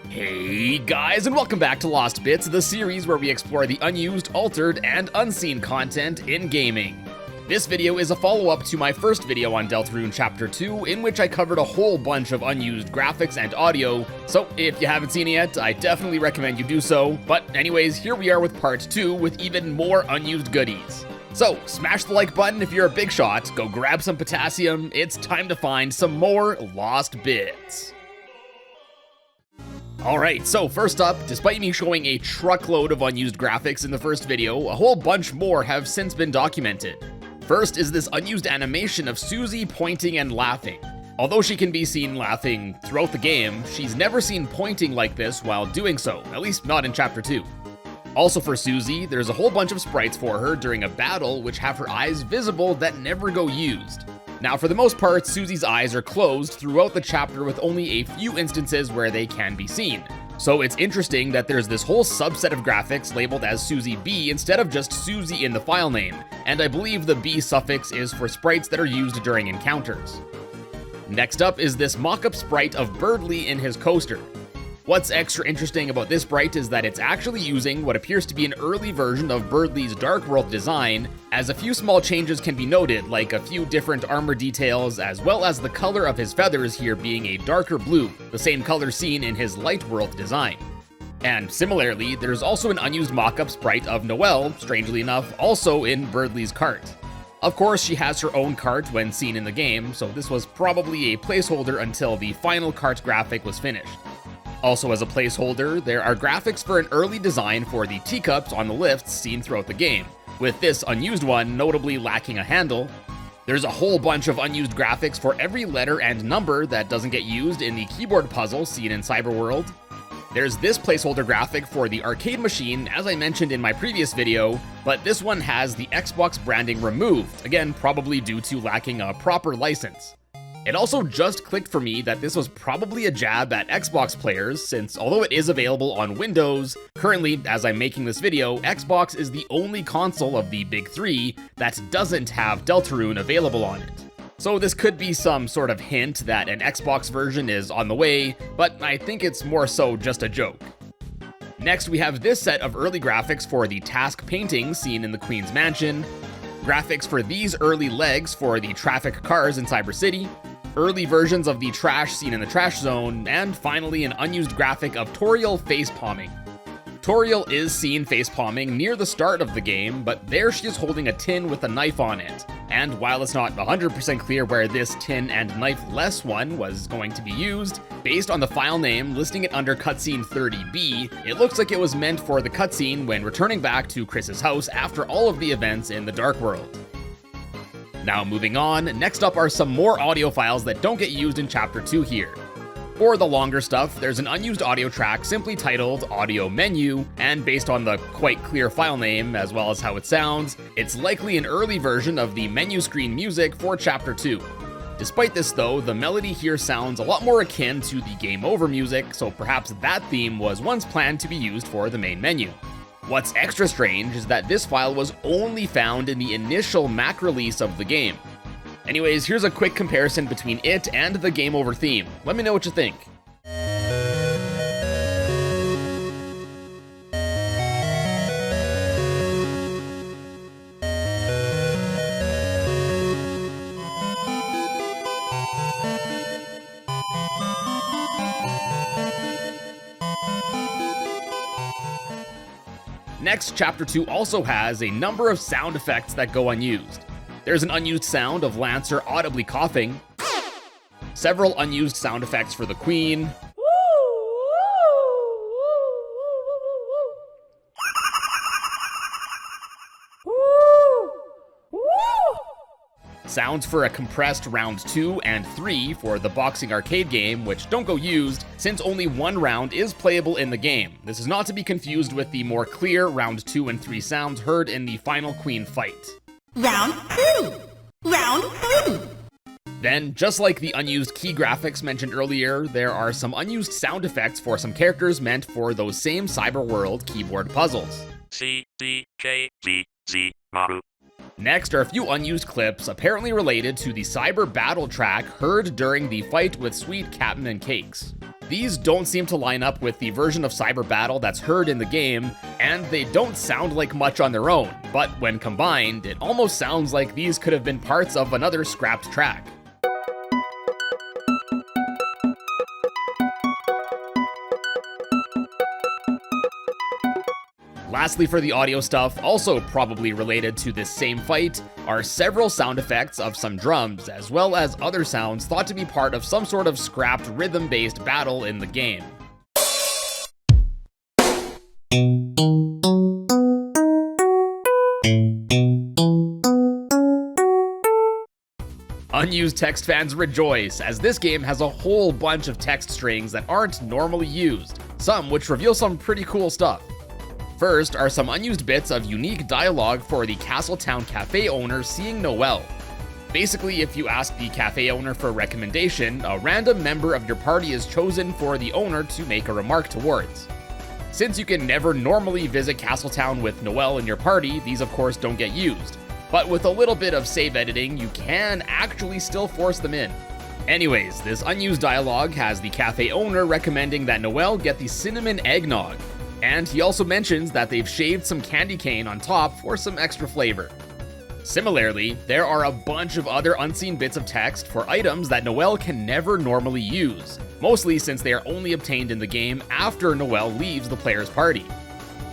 Hey guys, and welcome back to Lost Bits, the series where we explore the unused, altered, and unseen content in gaming. This video is a follow-up to my first video on Deltarune Chapter 2, in which I covered a whole bunch of unused graphics and audio, so if you haven't seen it yet, I definitely recommend you do so. But anyways, here we are with part 2 with even more unused goodies. So, smash the like button if you're a big shot, go grab some potassium, it's time to find some more Lost Bits. Alright, so first up, despite me showing a truckload of unused graphics in the first video, a whole bunch more have since been documented. First is this unused animation of Susie pointing and laughing. Although she can be seen laughing throughout the game, she's never seen pointing like this while doing so, at least not in Chapter 2. Also for Susie, there's a whole bunch of sprites for her during a battle which have her eyes visible that never go used. Now, for the most part, Susie's eyes are closed throughout the chapter with only a few instances where they can be seen. So it's interesting that there's this whole subset of graphics labeled as Susie B instead of just Susie in the file name, and I believe the B suffix is for sprites that are used during encounters. Next up is this mock-up sprite of Birdly in his coaster. What's extra interesting about this sprite is that it's actually using what appears to be an early version of Birdly's Dark World design, as a few small changes can be noted, like a few different armor details, as well as the color of his feathers here being a darker blue, the same color seen in his Light World design. And similarly, there's also an unused mock-up sprite of Noelle, strangely enough, also in Birdly's cart. Of course, she has her own cart when seen in the game, so this was probably a placeholder until the final cart graphic was finished. Also as a placeholder, there are graphics for an early design for the teacups on the lifts seen throughout the game, with this unused one notably lacking a handle. There's a whole bunch of unused graphics for every letter and number that doesn't get used in the keyboard puzzle seen in Cyberworld. There's this placeholder graphic for the arcade machine, as I mentioned in my previous video, but this one has the Xbox branding removed, again probably due to lacking a proper license. It also just clicked for me that this was probably a jab at Xbox players, since although it is available on Windows, currently, as I'm making this video, Xbox is the only console of the big three that doesn't have Deltarune available on it. So this could be some sort of hint that an Xbox version is on the way, but I think it's more so just a joke. Next, we have this set of early graphics for the task painting seen in the Queen's Mansion, graphics for these early legs for the traffic cars in Cyber City, early versions of the trash seen in the trash zone, and finally an unused graphic of Toriel facepalming. Toriel is seen facepalming near the start of the game, but there she is holding a tin with a knife on it. And while it's not 100% clear where this tin and knife-less one was going to be used, based on the file name listing it under cutscene 30B, it looks like it was meant for the cutscene when returning back to Chris's house after all of the events in the Dark World. Now moving on, next up are some more audio files that don't get used in Chapter 2 here. For the longer stuff, there's an unused audio track simply titled Audio Menu, and based on the quite clear file name as well as how it sounds, it's likely an early version of the menu screen music for Chapter 2. Despite this though, the melody here sounds a lot more akin to the Game Over music, so perhaps that theme was once planned to be used for the main menu. What's extra strange is that this file was only found in the initial Mac release of the game. Anyways, here's a quick comparison between it and the Game Over theme. Let me know what you think. Next, Chapter 2 also has a number of sound effects that go unused. There's an unused sound of Lancer audibly coughing, several unused sound effects for the Queen, sounds for a compressed round 2 and 3 for the boxing arcade game, which don't go used since only one round is playable in the game. This is not to be confused with the more clear round 2 and 3 sounds heard in the final Queen fight. Round 2! Round 3! Then, just like the unused key graphics mentioned earlier, there are some unused sound effects for some characters meant for those same Cyberworld keyboard puzzles. C, D, K, Z, Z, Maru. Next are a few unused clips apparently related to the cyber battle track heard during the fight with Sweet Captain and Cakes. These don't seem to line up with the version of cyber battle that's heard in the game, and they don't sound like much on their own, but when combined, it almost sounds like these could have been parts of another scrapped track. Lastly, for the audio stuff, also probably related to this same fight, are several sound effects of some drums, as well as other sounds thought to be part of some sort of scrapped rhythm-based battle in the game. Unused Text fans rejoice, as this game has a whole bunch of text strings that aren't normally used, some which reveal some pretty cool stuff. First are some unused bits of unique dialogue for the Castletown cafe owner seeing Noelle. Basically, if you ask the cafe owner for a recommendation, a random member of your party is chosen for the owner to make a remark towards. Since you can never normally visit Castletown with Noelle in your party, these of course don't get used. But with a little bit of save editing, you can actually still force them in. Anyways, this unused dialogue has the cafe owner recommending that Noelle get the cinnamon eggnog. And he also mentions that they've shaved some candy cane on top for some extra flavor. Similarly, there are a bunch of other unseen bits of text for items that Noelle can never normally use, mostly since they are only obtained in the game after Noelle leaves the player's party.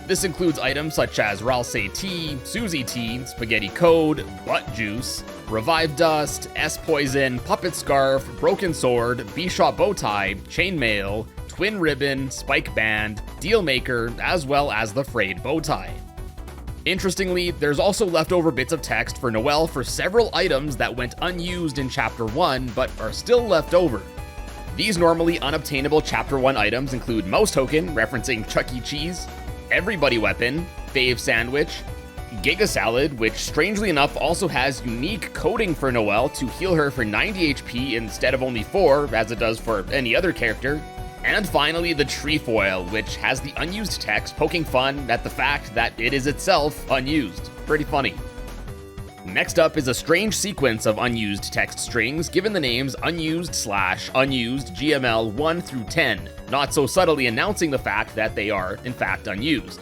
This includes items such as Ralsei tea, Susie tea, spaghetti code, butt juice, revived dust, S-poison, puppet scarf, broken sword, B-shot bowtie, chainmail, twin ribbon, spike band, deal maker, as well as the frayed bowtie. Interestingly, there's also leftover bits of text for Noelle for several items that went unused in Chapter 1 but are still left over. These normally unobtainable Chapter 1 items include Mouse Token, referencing Chuck E. Cheese, Everybody Weapon, Fave Sandwich, Giga Salad, which strangely enough also has unique coding for Noelle to heal her for 90 HP instead of only 4, as it does for any other character, and finally the Trefoil, which has the unused text poking fun at the fact that it is itself unused. Pretty funny. Next up is a strange sequence of unused text strings given the names unused/unused GML 1 through 10, not so subtly announcing the fact that they are, in fact, unused.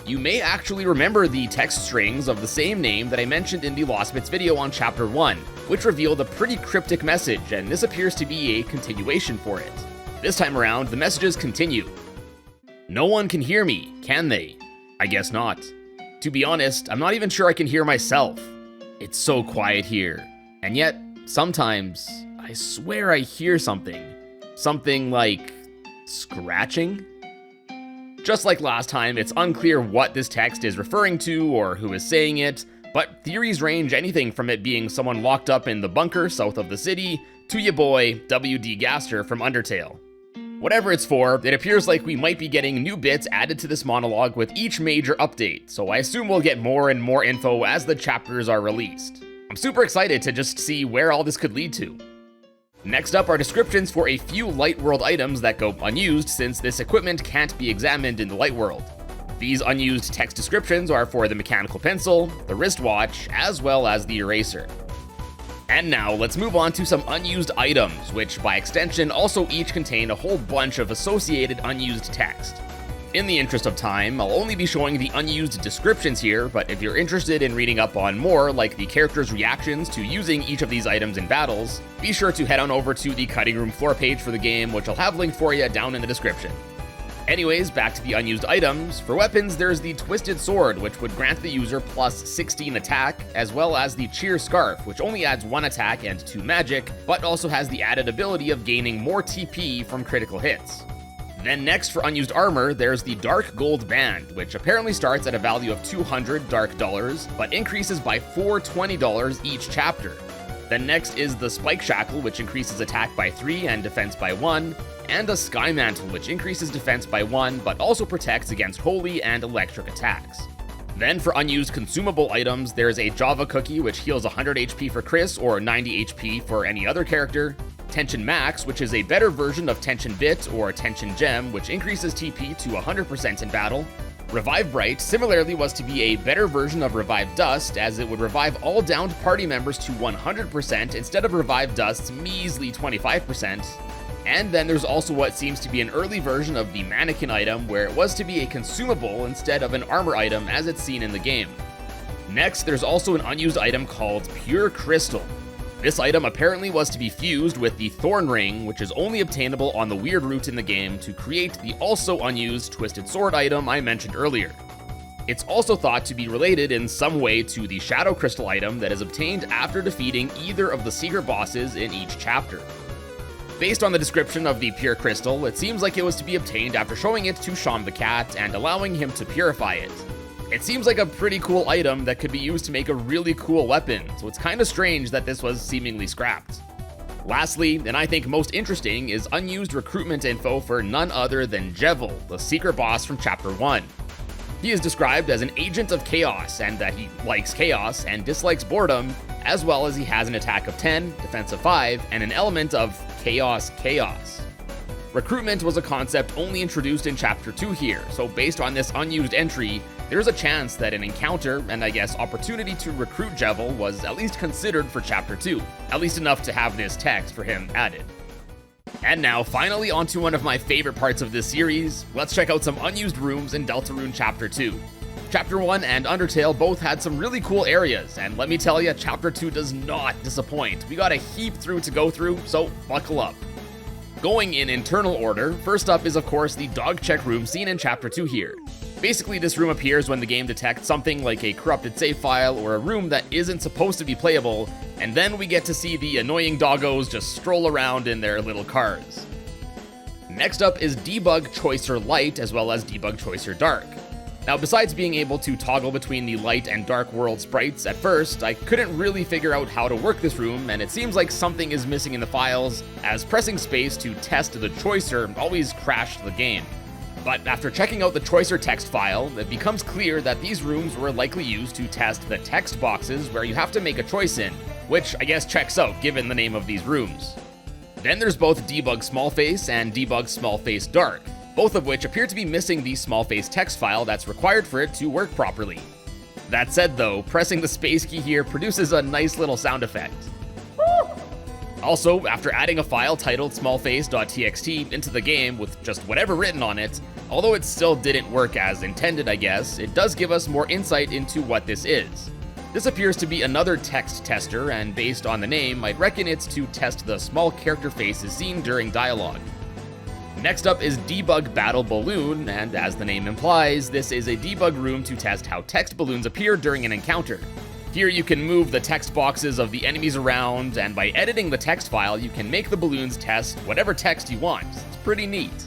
You may actually remember the text strings of the same name that I mentioned in the Lost Bits video on Chapter 1, which revealed a pretty cryptic message, and this appears to be a continuation for it. This time around, the messages continue. No one can hear me, can they? I guess not. To be honest, I'm not even sure I can hear myself. It's so quiet here. And yet, sometimes, I swear I hear something. Something like scratching? Just like last time, it's unclear what this text is referring to or who is saying it, but theories range anything from it being someone locked up in the bunker south of the city to ya boy, W.D. Gaster from Undertale. Whatever it's for, it appears like we might be getting new bits added to this monologue with each major update, so I assume we'll get more and more info as the chapters are released. I'm super excited to just see where all this could lead to. Next up are descriptions for a few Light World items that go unused since this equipment can't be examined in the Light World. These unused text descriptions are for the mechanical pencil, the wristwatch, as well as the eraser. And now, let's move on to some unused items, which by extension also each contain a whole bunch of associated unused text. In the interest of time, I'll only be showing the unused descriptions here, but if you're interested in reading up on more, like the characters' reactions to using each of these items in battles, be sure to head on over to the cutting room floor page for the game, which I'll have linked for you down in the description. Anyways, back to the unused items. For weapons, there's the Twisted Sword, which would grant the user plus 16 attack, as well as the Cheer Scarf, which only adds 1 attack and 2 magic, but also has the added ability of gaining more TP from critical hits. Then next for unused armor, there's the Dark Gold Band, which apparently starts at a value of 200 dark dollars, but increases by $420 each chapter. Then next is the Spike Shackle, which increases attack by 3 and defense by 1, and a Sky Mantle, which increases defense by 1, but also protects against holy and electric attacks. Then for unused consumable items, there's a Java Cookie, which heals 100 HP for Chris or 90 HP for any other character, Tension Max, which is a better version of Tension Bit or Tension Gem, which increases TP to 100% in battle, Revive Bright similarly was to be a better version of Revive Dust, as it would revive all downed party members to 100% instead of Revive Dust's measly 25%. And then there's also what seems to be an early version of the Mannequin item, where it was to be a consumable instead of an armor item as it's seen in the game. Next, there's also an unused item called Pure Crystal. This item apparently was to be fused with the Thorn Ring, which is only obtainable on the weird route in the game to create the also unused Twisted Sword item I mentioned earlier. It's also thought to be related in some way to the Shadow Crystal item that is obtained after defeating either of the secret bosses in each chapter. Based on the description of the Pure Crystal, it seems like it was to be obtained after showing it to Sham the Cat and allowing him to purify it. It seems like a pretty cool item that could be used to make a really cool weapon, so it's kinda strange that this was seemingly scrapped. Lastly, and I think most interesting, is unused recruitment info for none other than Jevil, the secret boss from Chapter 1. He is described as an agent of chaos, and that he likes chaos and dislikes boredom, as well as he has an attack of 10, defense of 5, and an element of chaos. Recruitment was a concept only introduced in Chapter 2 here, so based on this unused entry, there's a chance that an encounter, and I guess opportunity to recruit Jevil, was at least considered for Chapter 2, at least enough to have this text for him added. And now, finally onto one of my favorite parts of this series, let's check out some unused rooms in Deltarune Chapter 2. Chapter 1 and Undertale both had some really cool areas, and let me tell you, Chapter 2 does not disappoint. We got a heap to go through, so buckle up. Going in internal order, first up is of course the dog check room seen in Chapter 2 here. Basically, this room appears when the game detects something like a corrupted save file or a room that isn't supposed to be playable, and then we get to see the annoying doggos just stroll around in their little cars. Next up is Debug Choicer Light as well as Debug Choicer Dark. Now, besides being able to toggle between the light and dark world sprites at first, I couldn't really figure out how to work this room, and it seems like something is missing in the files, as pressing space to test the choicer always crashed the game. But after checking out the choicer text file, it becomes clear that these rooms were likely used to test the text boxes where you have to make a choice in, which I guess checks out given the name of these rooms. Then there's both Debug Smallface and Debug Smallface Dark, both of which appear to be missing the Smallface text file that's required for it to work properly. That said though, pressing the space key here produces a nice little sound effect. Also, after adding a file titled smallface.txt into the game with just whatever written on it, although it still didn't work as intended I guess, it does give us more insight into what this is. This appears to be another text tester, and based on the name, I'd reckon it's to test the small character faces seen during dialogue. Next up is Debug Battle Balloon, and as the name implies, this is a debug room to test how text balloons appear during an encounter. Here you can move the text boxes of the enemies around, and by editing the text file, you can make the balloons test whatever text you want. It's pretty neat.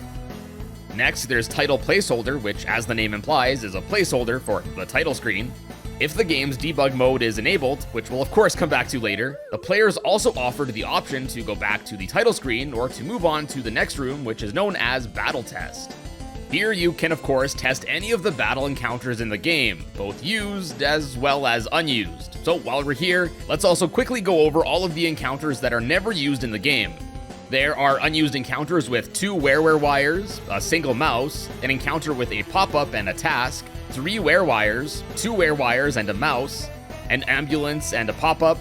Next, there's Title Placeholder, which, as the name implies, is a placeholder for the title screen. If the game's debug mode is enabled, which we'll of course come back to later, the players also offered the option to go back to the title screen or to move on to the next room, which is known as Battle Test. Here you can of course test any of the battle encounters in the game, both used as well as unused. So while we're here, let's also quickly go over all of the encounters that are never used in the game. There are unused encounters with 2 wire-wires, a single mouse, an encounter with a pop-up and a task, 3 wire-wires, 2 wire-wires and a mouse, an ambulance and a pop-up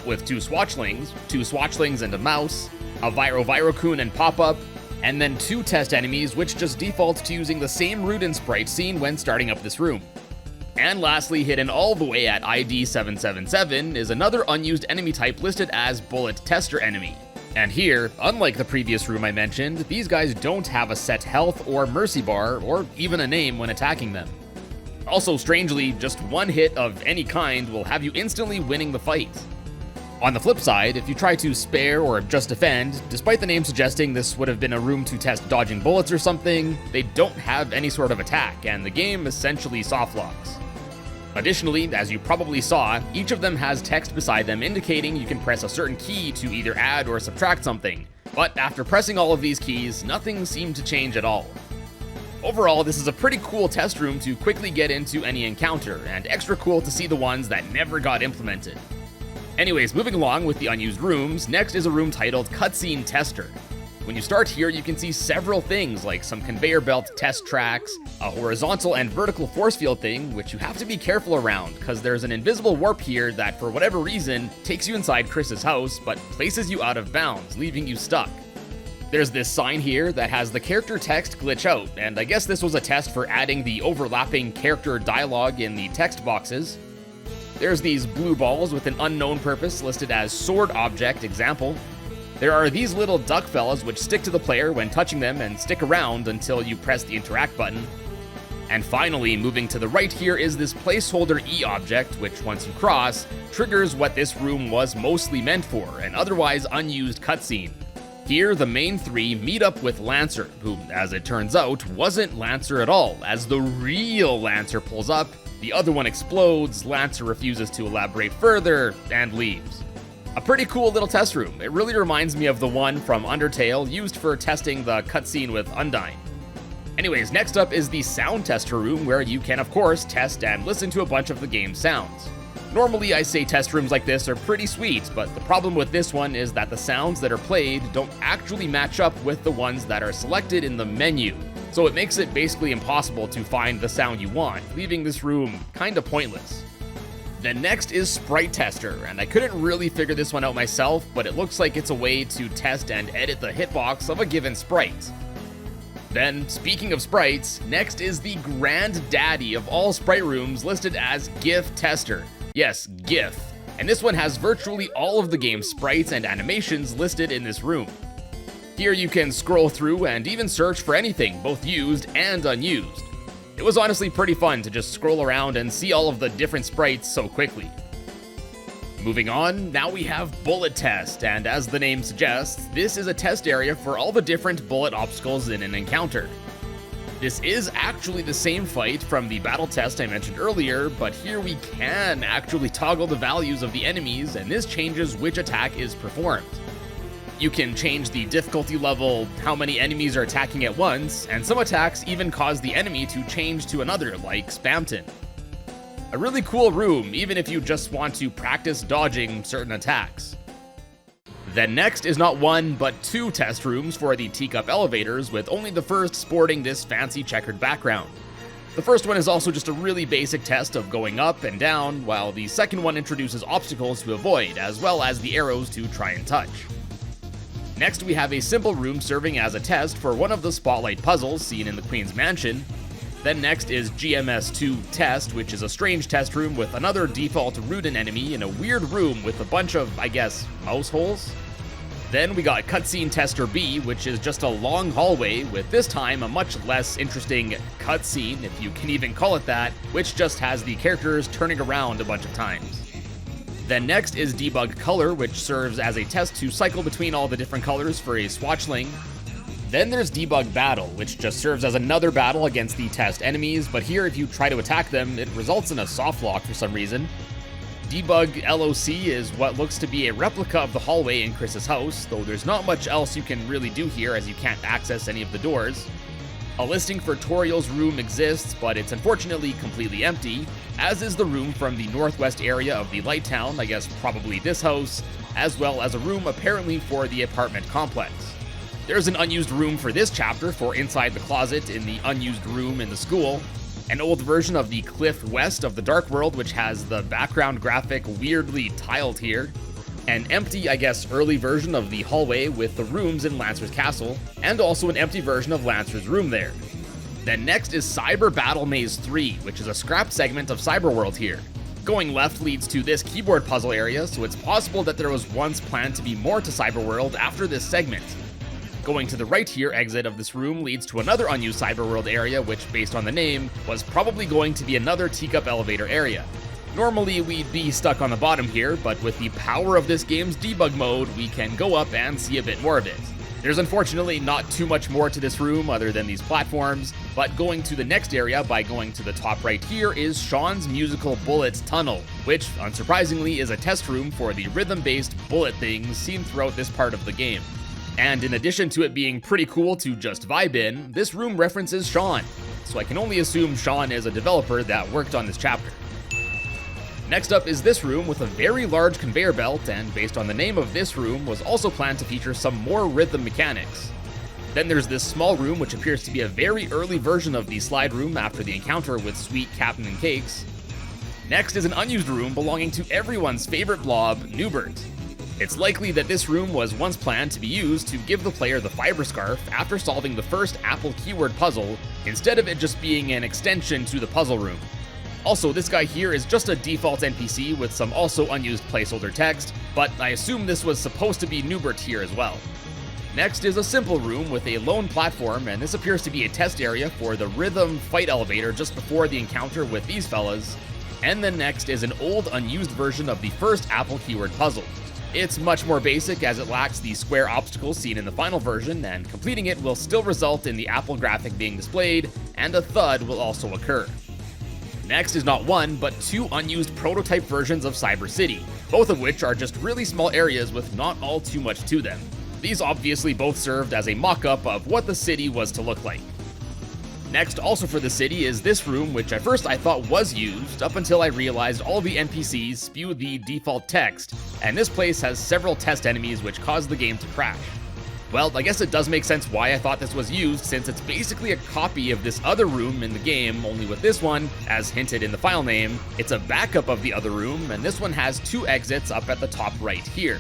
with 2 swatchlings, 2 swatchlings and a mouse, a Viro-Virokun and pop-up, and then 2 test enemies which just default to using the same Rudin sprite seen when starting up this room. And lastly, hidden all the way at ID 777 is another unused enemy type listed as Bullet Tester Enemy. And here, unlike the previous room I mentioned, these guys don't have a set health or mercy bar, or even a name when attacking them. Also, strangely, just 1 hit of any kind will have you instantly winning the fight. On the flip side, if you try to spare or just defend, despite the name suggesting this would have been a room to test dodging bullets or something, they don't have any sort of attack, and the game essentially softlocks. Additionally, as you probably saw, each of them has text beside them indicating you can press a certain key to either add or subtract something, but after pressing all of these keys, nothing seemed to change at all. Overall, this is a pretty cool test room to quickly get into any encounter, and extra cool to see the ones that never got implemented. Anyways, moving along with the unused rooms, next is a room titled Cutscene Tester. When you start here, you can see several things like some conveyor belt test tracks, a horizontal and vertical force field thing, which you have to be careful around because there's an invisible warp here that for whatever reason takes you inside Chris's house but places you out of bounds, leaving you stuck. There's this sign here that has the character text glitch out, and I guess this was a test for adding the overlapping character dialogue in the text boxes. There's these blue balls with an unknown purpose listed as sword object example. There are these little duck fellas which stick to the player when touching them and stick around until you press the interact button. And finally, moving to the right here is this placeholder E object, which once you cross, triggers what this room was mostly meant for, an otherwise unused cutscene. Here, the main three meet up with Lancer, who, as it turns out, wasn't Lancer at all. As the real Lancer pulls up, the other one explodes, Lancer refuses to elaborate further, and leaves. A pretty cool little test room. It really reminds me of the one from Undertale used for testing the cutscene with Undyne. Anyways, next up is the sound tester room where you can of course test and listen to a bunch of the game's sounds. Normally I say test rooms like this are pretty sweet, but the problem with this one is that the sounds that are played don't actually match up with the ones that are selected in the menu. So it makes it basically impossible to find the sound you want, leaving this room kinda pointless. Then next is Sprite Tester, and I couldn't really figure this one out myself, but it looks like it's a way to test and edit the hitbox of a given sprite. Then, speaking of sprites, next is the granddaddy of all sprite rooms listed as GIF Tester. Yes, GIF. And this one has virtually all of the game's sprites and animations listed in this room. Here you can scroll through and even search for anything, both used and unused. It was honestly pretty fun to just scroll around and see all of the different sprites so quickly. Moving on, now we have Bullet Test, and as the name suggests, this is a test area for all the different bullet obstacles in an encounter. This is actually the same fight from the battle test I mentioned earlier, but here we can actually toggle the values of the enemies, and this changes which attack is performed. You can change the difficulty level, how many enemies are attacking at once, and some attacks even cause the enemy to change to another, like Spamton. A really cool room, even if you just want to practice dodging certain attacks. Then next is not one, but two test rooms for the teacup elevators, with only the first sporting this fancy checkered background. The first one is also just a really basic test of going up and down, while the second one introduces obstacles to avoid, as well as the arrows to try and touch. Next, we have a simple room serving as a test for one of the spotlight puzzles seen in the Queen's Mansion. Then next is GMS2 Test, which is a strange test room with another default Rudin enemy in a weird room with a bunch of, I guess, mouse holes. Then we got Cutscene Tester B, which is just a long hallway with this time a much less interesting cutscene, if you can even call it that, which just has the characters turning around a bunch of times. Then next is Debug Color, which serves as a test to cycle between all the different colors for a swatchling. Then there's Debug Battle, which just serves as another battle against the test enemies, but here if you try to attack them, it results in a soft lock for some reason. Debug LOC is what looks to be a replica of the hallway in Chris's house, though there's not much else you can really do here as you can't access any of the doors. A listing for Toriel's room exists, but it's unfortunately completely empty, as is the room from the northwest area of the Light Town, I guess probably this house, as well as a room apparently for the apartment complex. There's an unused room for this chapter for inside the closet in the unused room in the school, an old version of the cliff west of the Dark World which has the background graphic weirdly tiled here, an empty, I guess, early version of the hallway with the rooms in Lancer's castle, and also an empty version of Lancer's room there. Then next is Cyber Battle Maze 3, which is a scrapped segment of Cyberworld here. Going left leads to this keyboard puzzle area, so it's possible that there was once planned to be more to Cyberworld after this segment. Going to the right here, exit of this room leads to another unused Cyberworld area, which, based on the name, was probably going to be another teacup elevator area. Normally, we'd be stuck on the bottom here, but with the power of this game's debug mode, we can go up and see a bit more of it. There's unfortunately not too much more to this room other than these platforms, but going to the next area by going to the top right here is Sean's Musical Bullets Tunnel, which, unsurprisingly, is a test room for the rhythm-based bullet things seen throughout this part of the game. And in addition to it being pretty cool to just vibe in, this room references Sean, so I can only assume Sean is a developer that worked on this chapter. Next up is this room with a very large conveyor belt, and based on the name of this room, was also planned to feature some more rhythm mechanics. Then there's this small room which appears to be a very early version of the slide room after the encounter with Sweet Captain and Cakes. Next is an unused room belonging to everyone's favorite blob, Newbert. It's likely that this room was once planned to be used to give the player the fiber scarf after solving the first Apple keyword puzzle, instead of it just being an extension to the puzzle room. Also, this guy here is just a default NPC with some also unused placeholder text, but I assume this was supposed to be Newbert here as well. Next is a simple room with a lone platform, and this appears to be a test area for the rhythm fight elevator just before the encounter with these fellas. And then next is an old unused version of the first Apple keyword puzzle. It's much more basic as it lacks the square obstacles seen in the final version, and completing it will still result in the Apple graphic being displayed, and a thud will also occur. Next is not one, but two unused prototype versions of Cyber City, both of which are just really small areas with not all too much to them. These obviously both served as a mock-up of what the city was to look like. Next, also for the city, is this room, which at first I thought was used, up until I realized all the NPCs spew the default text, and this place has several test enemies which cause the game to crash. Well, I guess it does make sense why I thought this was used, since it's basically a copy of this other room in the game, only with this one, as hinted in the file name, it's a backup of the other room, and this one has two exits up at the top right here.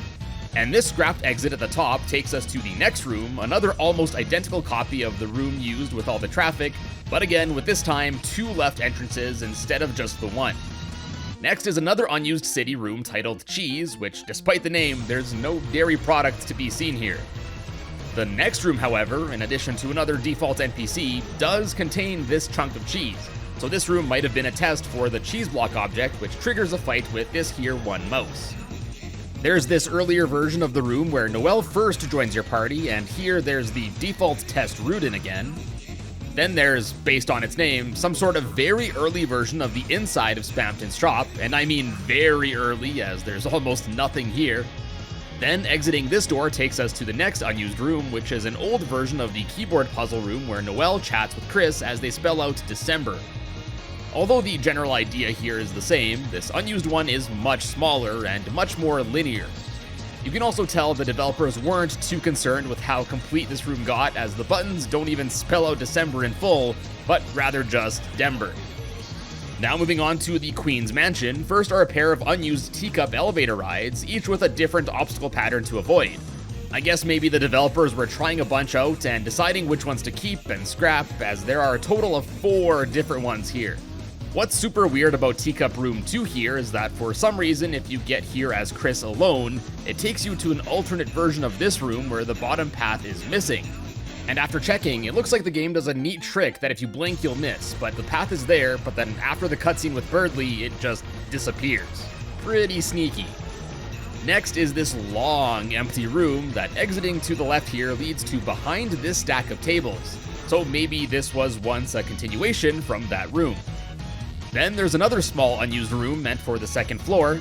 And this scrapped exit at the top takes us to the next room, another almost identical copy of the room used with all the traffic, but again, with this time, two left entrances instead of just the one. Next is another unused city room titled Cheese, which, despite the name, there's no dairy product to be seen here. The next room, however, in addition to another default NPC, does contain this chunk of cheese, so this room might have been a test for the cheese block object, which triggers a fight with this here one mouse. There's this earlier version of the room where Noelle first joins your party, and here there's the default test Rudin again. Then there's, based on its name, some sort of very early version of the inside of Spamton's shop, and I mean very early, as there's almost nothing here. Then exiting this door takes us to the next unused room, which is an old version of the keyboard puzzle room where Noelle chats with Chris as they spell out December. Although the general idea here is the same, this unused one is much smaller and much more linear. You can also tell the developers weren't too concerned with how complete this room got, as the buttons don't even spell out December in full, but rather just Dember. Now moving on to the Queen's Mansion, first are a pair of unused teacup elevator rides, each with a different obstacle pattern to avoid. I guess maybe the developers were trying a bunch out and deciding which ones to keep and scrap, as there are a total of 4 different ones here. What's super weird about Teacup Room 2 here is that for some reason, if you get here as Chris alone, it takes you to an alternate version of this room where the bottom path is missing. And after checking, it looks like the game does a neat trick that if you blink you'll miss, but the path is there, but then after the cutscene with Birdley, it just disappears. Pretty sneaky. Next is this long, empty room that, exiting to the left here, leads to behind this stack of tables. So maybe this was once a continuation from that room. Then there's another small unused room meant for the second floor.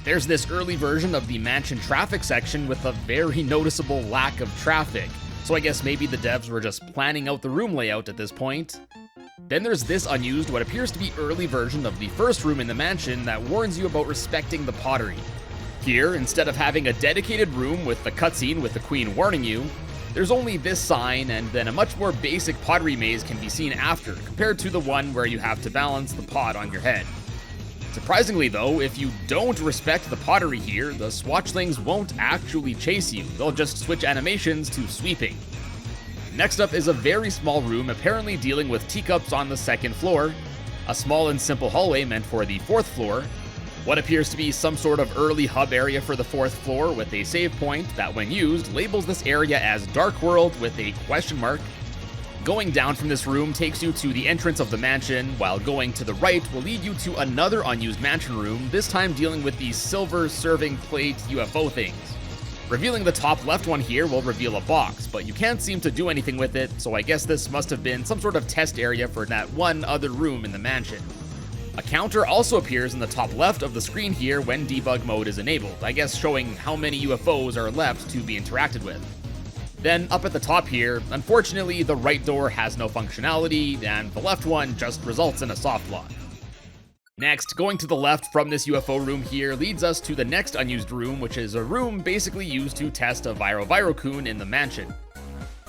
There's this early version of the mansion traffic section with a very noticeable lack of traffic, so I guess maybe the devs were just planning out the room layout at this point. Then there's this unused, what appears to be early version of the first room in the mansion that warns you about respecting the pottery. Here, instead of having a dedicated room with the cutscene with the queen warning you, there's only this sign, and then a much more basic pottery maze can be seen after, compared to the one where you have to balance the pot on your head. Surprisingly though, if you don't respect the pottery here, the swatchlings won't actually chase you, they'll just switch animations to sweeping. Next up is a very small room apparently dealing with teacups on the second floor, a small and simple hallway meant for the fourth floor, what appears to be some sort of early hub area for the fourth floor with a save point that, when used, labels this area as Dark World with a question mark. Going down from this room takes you to the entrance of the mansion, while going to the right will lead you to another unused mansion room, this time dealing with these silver serving plate UFO things. Revealing the top left one here will reveal a box, but you can't seem to do anything with it, so I guess this must have been some sort of test area for that one other room in the mansion. A counter also appears in the top left of the screen here when debug mode is enabled, I guess showing how many UFOs are left to be interacted with. Then up at the top here, unfortunately the right door has no functionality, and the left one just results in a soft lock. Next, going to the left from this UFO room here leads us to the next unused room, which is a room basically used to test a Viro-Kun in the mansion.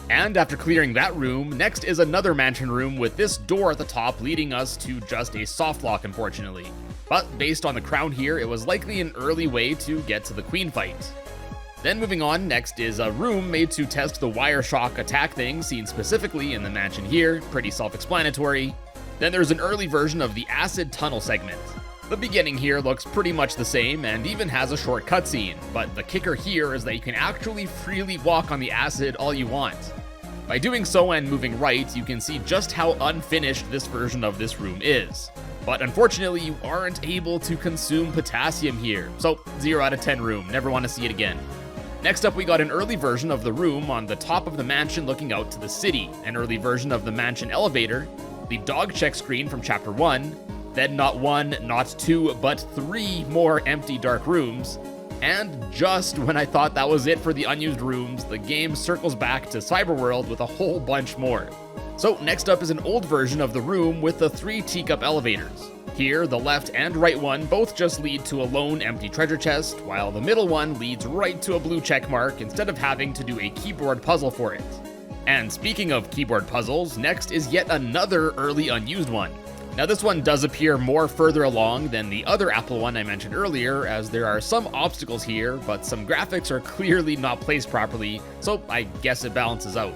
And after clearing that room, next is another mansion room with this door at the top leading us to just a soft lock, unfortunately. But based on the crown here, it was likely an early way to get to the queen fight. Then moving on, next is a room made to test the wire shock attack thing seen specifically in the mansion here, pretty self-explanatory. Then there's an early version of the acid tunnel segment. The beginning here looks pretty much the same and even has a short cutscene, but the kicker here is that you can actually freely walk on the acid all you want. By doing so and moving right, you can see just how unfinished this version of this room is. But unfortunately, you aren't able to consume potassium here, so 0 out of 10 room, never want to see it again. Next up, we got an early version of the room on the top of the mansion looking out to the city, an early version of the mansion elevator, the dog check screen from Chapter 1, then not 1, not 2, but 3 more empty dark rooms. And just when I thought that was it for the unused rooms, the game circles back to Cyberworld with a whole bunch more. So next up is an old version of the room with the 3 teacup elevators. Here, the left and right one both just lead to a lone empty treasure chest, while the middle one leads right to a blue check mark instead of having to do a keyboard puzzle for it. And speaking of keyboard puzzles, next is yet another early unused one. Now this one does appear more further along than the other Apple one I mentioned earlier, as there are some obstacles here, but some graphics are clearly not placed properly, so I guess it balances out.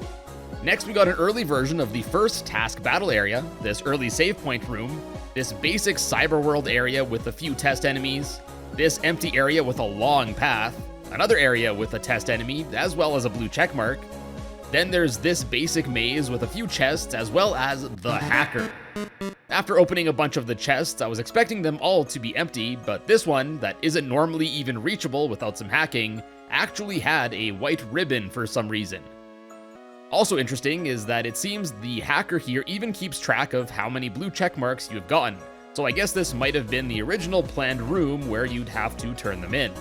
Next we got an early version of the first task battle area, this early save point room, this basic cyberworld area with a few test enemies, this empty area with a long path, another area with a test enemy, as well as a blue checkmark. Then there's this basic maze with a few chests, as well as the hacker. After opening a bunch of the chests, I was expecting them all to be empty, but this one, that isn't normally even reachable without some hacking, actually had a white ribbon for some reason. Also interesting is that it seems the hacker here even keeps track of how many blue check marks you have gotten, so I guess this might have been the original planned room where you'd have to turn them in.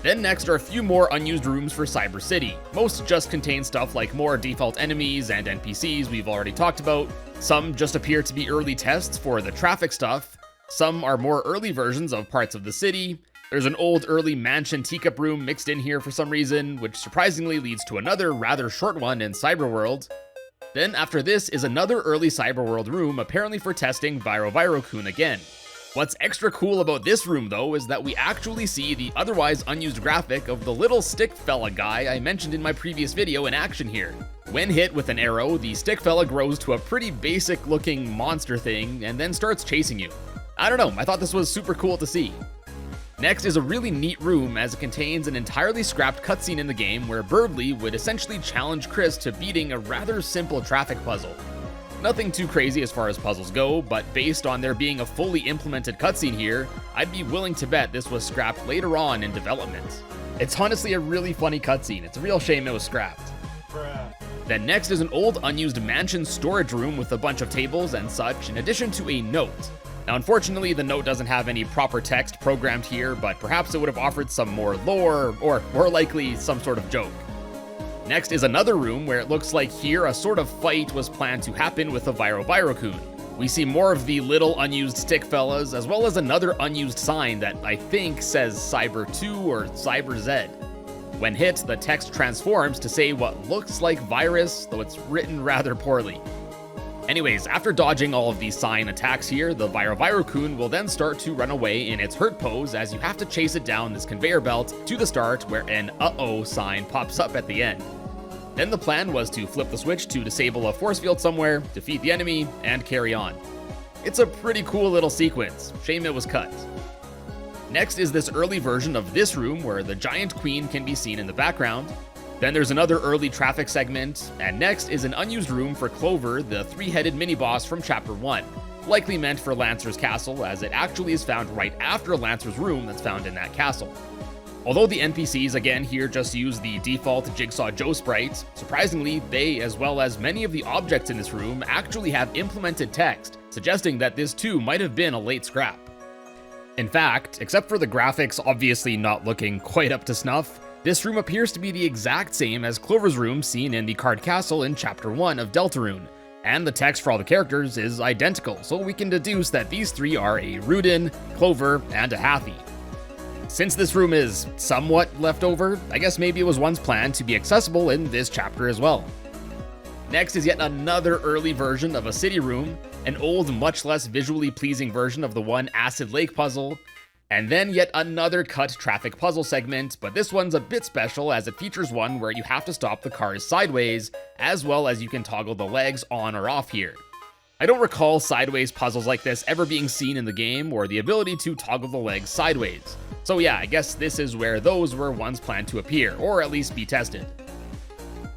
Then next are a few more unused rooms for Cyber City. Most just contain stuff like more default enemies and NPCs we've already talked about. Some just appear to be early tests for the traffic stuff. Some are more early versions of parts of the city. There's an old early mansion teacup room mixed in here for some reason, which surprisingly leads to another rather short one in Cyberworld. Then after this is another early Cyberworld room, apparently for testing Viroviro-kun again. What's extra cool about this room though is that we actually see the otherwise unused graphic of the little stick fella guy I mentioned in my previous video in action here. When hit with an arrow, the stick fella grows to a pretty basic looking monster thing and then starts chasing you. I don't know, I thought this was super cool to see. Next is a really neat room as it contains an entirely scrapped cutscene in the game where Birdly would essentially challenge Chris to beating a rather simple traffic puzzle. Nothing too crazy as far as puzzles go, but based on there being a fully implemented cutscene here, I'd be willing to bet this was scrapped later on in development. It's honestly a really funny cutscene, it's a real shame it was scrapped. Then next is an old unused mansion storage room with a bunch of tables and such, in addition to a note. Now unfortunately the note doesn't have any proper text programmed here, but perhaps it would have offered some more lore, or more likely some sort of joke. Next is another room where it looks like here a sort of fight was planned to happen with the Viroviro-kun. We see more of the little unused stick fellas, as well as another unused sign that I think says Cyber 2 or Cyber Z. When hit, the text transforms to say what looks like virus, though it's written rather poorly. Anyways, after dodging all of these sign attacks here, the Viroviro-kun will then start to run away in its hurt pose as you have to chase it down this conveyor belt to the start where an uh-oh sign pops up at the end. Then the plan was to flip the switch to disable a force field somewhere, defeat the enemy, and carry on. It's a pretty cool little sequence, shame it was cut. Next is this early version of this room where the giant queen can be seen in the background. Then there's another early traffic segment, and next is an unused room for Clover, the three-headed mini-boss from Chapter 1, likely meant for Lancer's castle as it actually is found right after Lancer's room that's found in that castle. Although the NPCs again here just use the default Jigsaw Joe sprites, surprisingly they, as well as many of the objects in this room, actually have implemented text, suggesting that this too might have been a late scrap. In fact, except for the graphics obviously not looking quite up to snuff, this room appears to be the exact same as Clover's room seen in the card castle in Chapter 1 of Deltarune, and the text for all the characters is identical, so we can deduce that these three are a Rudin, Clover, and a Hathi. Since this room is somewhat left over, I guess maybe it was once planned to be accessible in this chapter as well. Next is yet another early version of a city room, an old, much less visually pleasing version of the one Acid Lake puzzle, and then yet another cut traffic puzzle segment, but this one's a bit special as it features one where you have to stop the cars sideways, as well as you can toggle the legs on or off here. I don't recall sideways puzzles like this ever being seen in the game, or the ability to toggle the legs sideways. So yeah, I guess this is where those were once planned to appear, or at least be tested.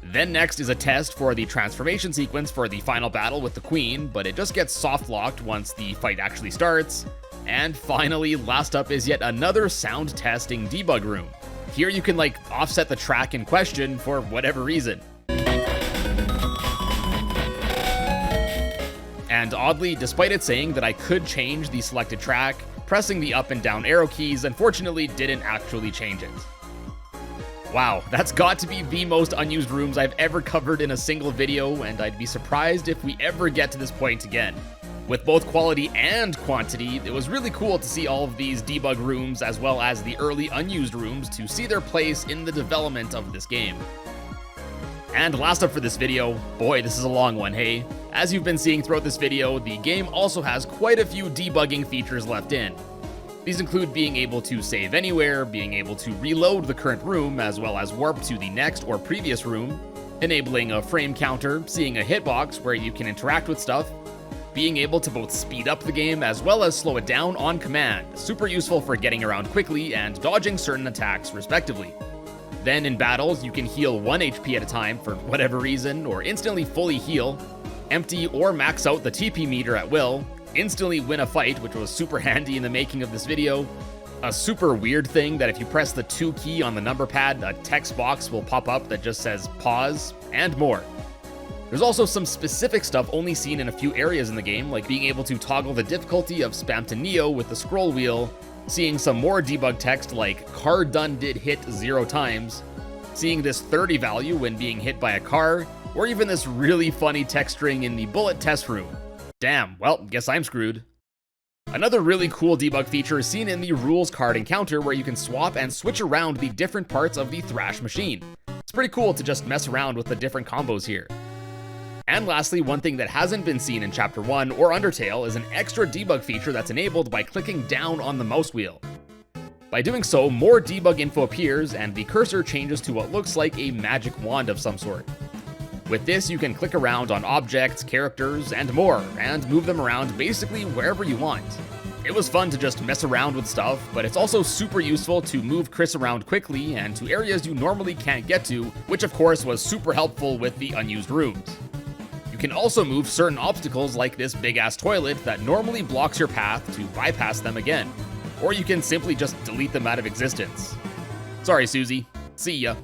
Then next is a test for the transformation sequence for the final battle with the Queen, but it just gets soft locked once the fight actually starts. And finally, last up is yet another sound testing debug room. Here you can offset the track in question for whatever reason. And oddly, despite it saying that I could change the selected track, pressing the up and down arrow keys unfortunately didn't actually change it. Wow, that's got to be the most unused rooms I've ever covered in a single video, and I'd be surprised if we ever get to this point again. With both quality and quantity, it was really cool to see all of these debug rooms as well as the early unused rooms to see their place in the development of this game. And last up for this video, boy, this is a long one, hey? As you've been seeing throughout this video, the game also has quite a few debugging features left in. These include being able to save anywhere, being able to reload the current room, as well as warp to the next or previous room, enabling a frame counter, seeing a hitbox where you can interact with stuff, being able to both speed up the game as well as slow it down on command, super useful for getting around quickly and dodging certain attacks respectively. Then in battles, you can heal 1 HP at a time for whatever reason, or instantly fully heal, empty or max out the TP meter at will, instantly win a fight, which was super handy in the making of this video, a super weird thing that if you press the 2 key on the number pad, a text box will pop up that just says pause, and more. There's also some specific stuff only seen in a few areas in the game, like being able to toggle the difficulty of Spam to Neo with the scroll wheel, seeing some more debug text like car done did hit 0 times, seeing this 30 value when being hit by a car, or even this really funny text string in the bullet test room. Damn, well, guess I'm screwed. Another really cool debug feature is seen in the rules card encounter where you can swap and switch around the different parts of the thrash machine. It's pretty cool to just mess around with the different combos here. And lastly, one thing that hasn't been seen in Chapter 1 or Undertale is an extra debug feature that's enabled by clicking down on the mouse wheel. By doing so, more debug info appears and the cursor changes to what looks like a magic wand of some sort. With this, you can click around on objects, characters, and more, and move them around basically wherever you want. It was fun to just mess around with stuff, but it's also super useful to move Chris around quickly and to areas you normally can't get to, which of course was super helpful with the unused rooms. You can also move certain obstacles like this big-ass toilet that normally blocks your path to bypass them again, or you can simply just delete them out of existence. Sorry, Susie. See ya.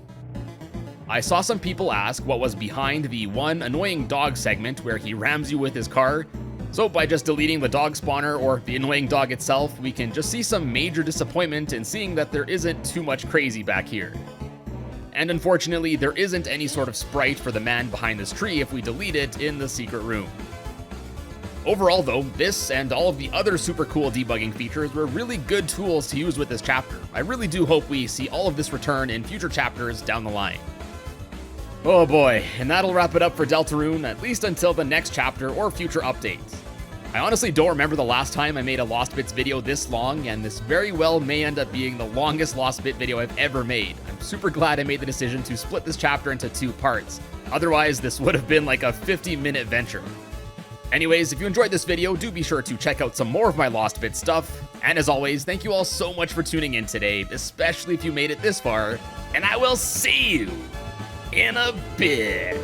I saw some people ask what was behind the one annoying dog segment where he rams you with his car. So by just deleting the dog spawner or the annoying dog itself, we can just see some major disappointment in seeing that there isn't too much crazy back here. And unfortunately, there isn't any sort of sprite for the man behind this tree if we delete it in the secret room. Overall though, this and all of the other super cool debugging features were really good tools to use with this chapter. I really do hope we see all of this return in future chapters down the line. Oh boy, and that'll wrap it up for Deltarune, at least until the next chapter or future updates. I honestly don't remember the last time I made a Lost Bits video this long, and this very well may end up being the longest Lost Bit video I've ever made. I'm super glad I made the decision to split this chapter into 2 parts. Otherwise, this would have been like a 50-minute venture. Anyways, if you enjoyed this video, do be sure to check out some more of my Lost Bits stuff. And as always, thank you all so much for tuning in today, especially if you made it this far, and I will see you in a bit.